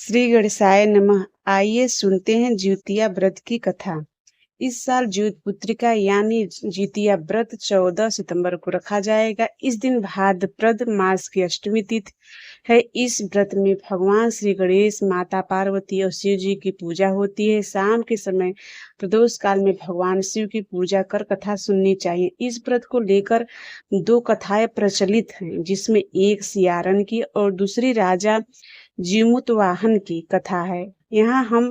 श्री गणेशाय नमः। आइए सुनते हैं जिउतिया व्रत की कथा। इस साल ज्योत पुत्रिका यानी जिउतिया व्रत 14 सितंबर को रखा जाएगा। इस दिन भाद्रपद मास की अष्टमी तिथि है। इस व्रत में भगवान श्री गणेश, माता पार्वती और शिव जी की पूजा होती है। शाम के समय प्रदोष काल में भगवान शिव की पूजा कर कथा सुननी चाहिए। इस व्रत को लेकर दो कथाएं प्रचलित हैं, जिसमें एक सियारन की और दूसरी राजा जीमूतवाहन की कथा है। यहाँ हम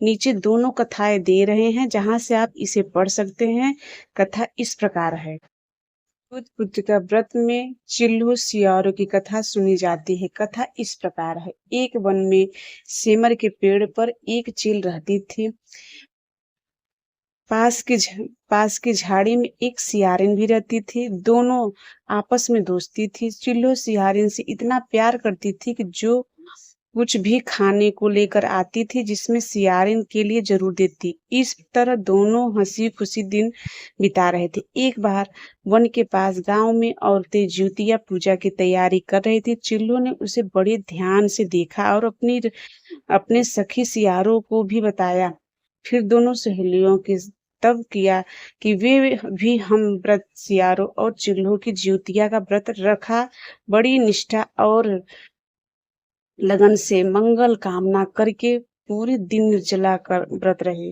नीचे दोनों कथाएं दे रहे हैं, जहाँ से आप इसे पढ़ सकते हैं। कथा इस प्रकार है। दूध पुत्र का व्रत में चिल्लू सियारों की कथा सुनी जाती है। कथा इस प्रकार है। एक वन में सेमर के पेड़ पर एक चील रहती थी। पास की झाड़ी में एक सियारिन भी रहती थी। दोनों आपस में दोस्ती थी। चिल्लो सियारिन से इतना प्यार करती थी कि जो कुछ भी खाने को लेकर आती थी, जिसमें सियारिन के लिए जरूर देती। इस तरह दोनों हंसी खुशी दिन बिता रहे थे। एक बार वन के पास गांव में औरतें ज्योतिया पूजा की तैयारी कर रही थी। चिल्लो ने उसे बड़े ध्यान से देखा और अपने सखी सियारों को भी बताया। फिर दोनों सहेलियों के तब किया कि वे भी हम व्रत सियारों और चिल्लों की ज्योतिया का व्रत रखा। बड़ी निष्ठा और लगन से मंगल कामना करके पूरे दिन निर्जला कर व्रत रहे।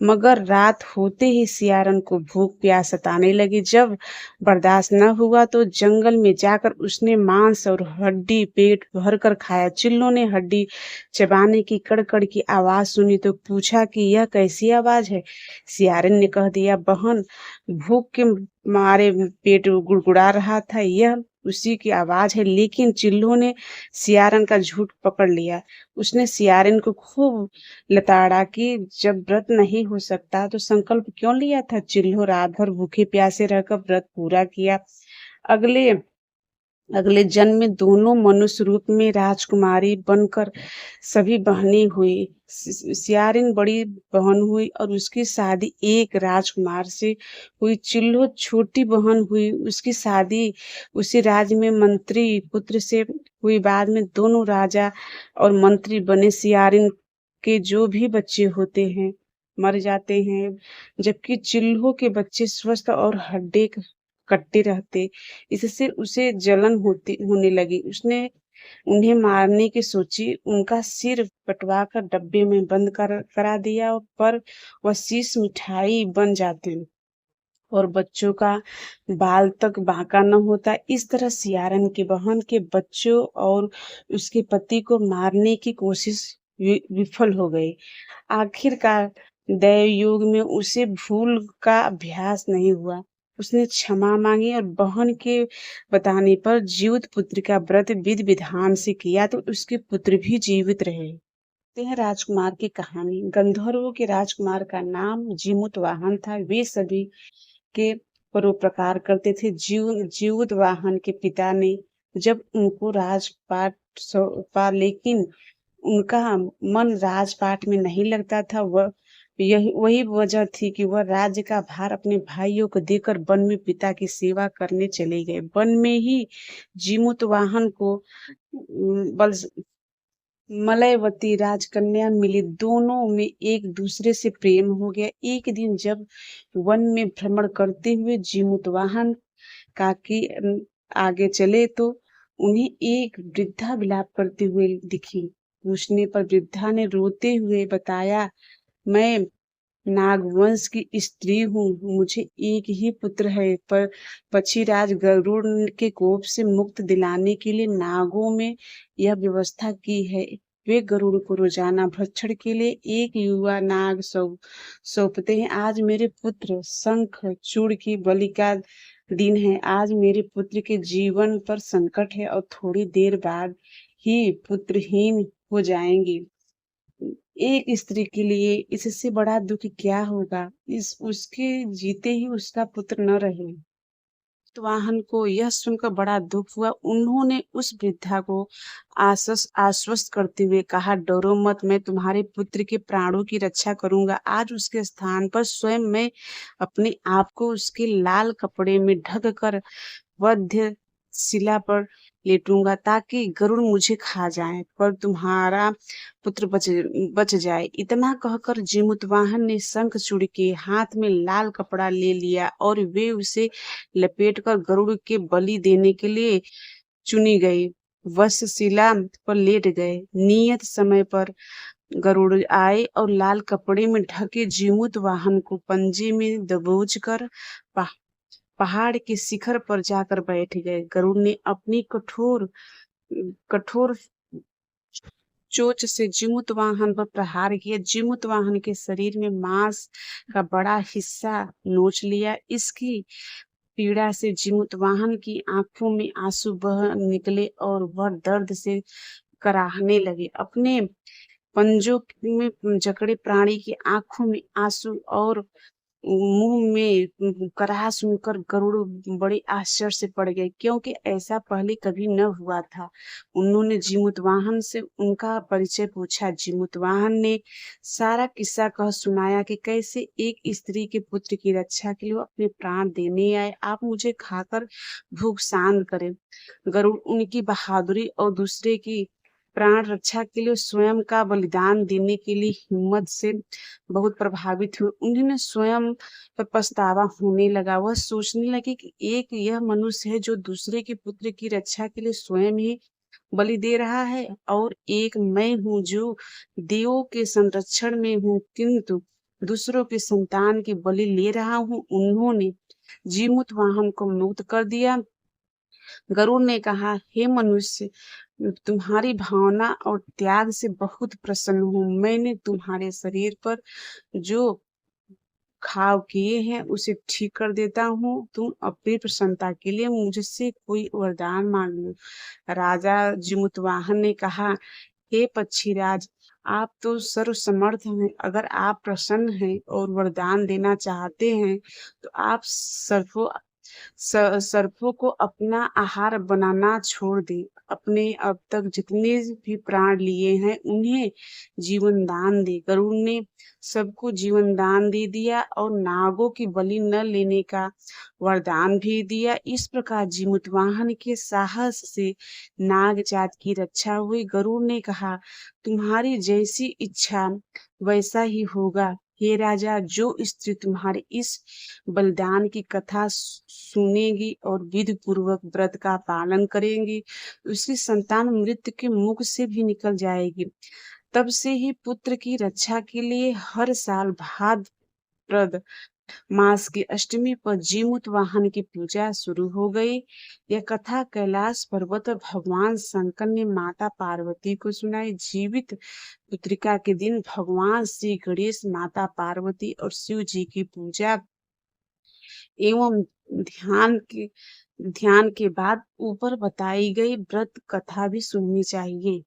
मगर रात होते ही सियारन को भूख प्यास सताने लगी। जब बर्दाश्त न हुआ तो जंगल में जाकर उसने मांस और हड्डी पेट भर कर खाया। चिल्लों ने हड्डी चबाने की कड़कड़ की आवाज सुनी तो पूछा कि यह कैसी आवाज है। सियारन ने कह दिया, बहन, भूख के मारे पेट गुड़गुड़ा रहा था, यह उसी की आवाज है। लेकिन चिल्लों ने सियारन का झूठ पकड़ लिया। उसने सियारन को खूब लताड़ा कि जब व्रत नहीं हो सकता तो संकल्प क्यों लिया था। चिल्लो रात भर भूखे प्यासे रहकर व्रत पूरा किया। अगले अगले जन्म में दोनों मनुष्य रूप में राजकुमारी बनकर सभी बहनें हुई। सियारिन बड़ी बहन हुई और उसकी शादी एक राजकुमार से हुई। चिल्लो छोटी बहन हुई, उसकी शादी उसी राज्य में मंत्री पुत्र से हुई। बाद में दोनों राजा और मंत्री बने। सियारिन के जो भी बच्चे होते हैं मर जाते हैं, जबकि चिल्लो के बच्चे स्वस्थ और हड्डी कट्टे रहते। इससे उसे जलन होने लगी। उसने उन्हें मारने की सोची। उनका सिर कटवा कर डब्बे में बंद करा दिया, पर वह शीश मिठाई बन जाते और बच्चों का बाल तक बांका न होता। इस तरह सियारन की बहन के बच्चों और उसके पति को मारने की कोशिश विफल हो गई। आखिरकार दैव योग में उसे भूल का अभ्यास नहीं हुआ। उसने क्षमा मांगी और बहन के बताने पर जीवित पुत्र का व्रत विधि विधान से किया तो उसके पुत्र भी जीवित रहे। ते हैं राजकुमार की कहानी। गंधर्वों के राजकुमार का नाम जीमूतवाहन था। वे सभी के परोपकार करते थे। जीमूतवाहन के पिता ने जब उनको राजपाट सौंपा, लेकिन उनका मन राजपाट में नहीं लगता था। यही वही वजह थी कि वह राज्य का भार अपने भाइयों को देकर वन में पिता की सेवा करने चले गए। वन में ही जीमूतवाहन को बल मलयवती राजकन्या मिली। दोनों में एक दूसरे से प्रेम हो गया। एक दिन जब वन में भ्रमण करते हुए जीमूतवाहन काकी आगे चले तो उन्हें एक वृद्धा विलाप करते हुए दिखी। पूछने पर वृद्धा ने रोते हुए बताया, मैं नागवंश की स्त्री हूँ। मुझे एक ही पुत्र है, पर पक्षीराज गरुड़ के कोप से मुक्त दिलाने के लिए नागों में यह व्यवस्था की है। वे गरुड़ को रोजाना भक्षण के लिए एक युवा नाग सौंपते हैं। आज मेरे पुत्र शंख चूड़ की बलि का दिन है। आज मेरे पुत्र के जीवन पर संकट है और थोड़ी देर बाद ही पुत्रहीन हो जाएंगी। एक स्त्री के लिए इससे बड़ा दुख क्या होगा। इस उसके जीते ही उसका पुत्र न रहे। तो वाहन को यह सुनकर बड़ा दुख हुआ। उन्होंने उस वृद्धा को आश्वस्त करते हुए कहा, डरो मत, मैं तुम्हारे पुत्र के प्राणों की रक्षा करूंगा। आज उसके स्थान पर स्वयं मैं अपने आप को उसके लाल कपड़े में ढक कर वध्य शिला पर लेटूंगा ताकि गरुड़ मुझे खा जाए, पर तुम्हारा पुत्र बच जाए। इतना कहकर जीमूतवाहन ने शंखचूड़ के हाथ में लाल कपड़ा ले लिया और वे उसे लपेटकर गरुड़ के बलि देने के लिए चुनी गई वक्षशिला पर लेट गए। नियत समय पर गरुड़ आए और लाल कपड़े में ढके जीमूतवाहन को पंजे में दबोच कर पहाड़ के शिखर पर जाकर बैठ गए। गरुड़ ने अपनी कठोर कठोर चोंच से जीमूतवाहन पर प्रहार किया। जीमूतवाहन के शरीर में मांस का बड़ा हिस्सा नोच लिया। इसकी पीड़ा से जीमूतवाहन की आंखों में आंसू बह निकले और वह दर्द से कराहने लगे। अपने पंजों में जकड़े प्राणी की आंखों में आंसू और मुंह में कराह सुनकर गरुड़ बड़े आश्चर्य से पड़ गए, क्योंकि ऐसा पहले कभी न हुआ था। उन्होंने जीमूतवाहन से उनका परिचय पूछा। जीमूतवाहन ने सारा किस्सा कह सुनाया कि कैसे एक स्त्री के पुत्र की रक्षा के लिए वो अपने प्राण देने आए। आप मुझे खाकर भूख शांत करें। गरुड़ उनकी बहादुरी और दूसरे की प्राण रक्षा के लिए स्वयं का बलिदान देने के लिए हिम्मत से बहुत प्रभावित हुए। उन्हें स्वयं पर पछतावा होने लगा। वह सोचने लगे कि एक यह मनुष्य है जो दूसरे के पुत्र की रक्षा के लिए स्वयं ही बलि दे रहा है, और एक मैं हूँ जो देवों के संरक्षण में हूँ किंतु दूसरों की संतान की बलि ले रहा हूँ। उन्होंने जीमूतवाहन को मुक्त कर दिया। गरुड़ ने कहा, हे मनुष्य, तुम्हारी भावना और त्याग से बहुत प्रसन्न हूँ। मैंने तुम्हारे शरीर पर जो घाव किए हैं उसे ठीक कर देता हूँ। तुम अपनी प्रसन्नता के लिए मुझसे कोई वरदान मांग लो। राजा जीमूतवाहन ने कहा, हे पक्षीराज, आप तो सर्वसमर्थ हैं। अगर आप प्रसन्न हैं और वरदान देना चाहते हैं तो आप सर्पों को अपना आहार बनाना छोड़ दें। अपने अब तक जितने भी प्राण लिए हैं उन्हें जीवन दान दे। गरुड़ ने सबको जीवन दान दे दिया और नागों की बलि न लेने का वरदान भी दिया। इस प्रकार जीमूतवाहन के साहस से नाग जात की रक्षा हुई। गरुड़ ने कहा, तुम्हारी जैसी इच्छा वैसा ही होगा। हे राजा, जो स्त्री तुम्हारे इस बलिदान की कथा सुनेगी और विधि पूर्वक व्रत का पालन करेंगी, उसकी संतान मृत्यु के मुख से भी निकल जाएगी। तब से ही पुत्र की रक्षा के लिए हर साल भाद्रपद मास की अष्टमी पर जीमूतवाहन की पूजा शुरू हो गई। यह कथा कैलाश पर्वत पर भगवान शंकर ने माता पार्वती को सुनाई। जीवित पुत्रिका के दिन भगवान श्री गणेश, माता पार्वती और शिव जी की पूजा एवं ध्यान के बाद ऊपर बताई गई व्रत कथा भी सुननी चाहिए।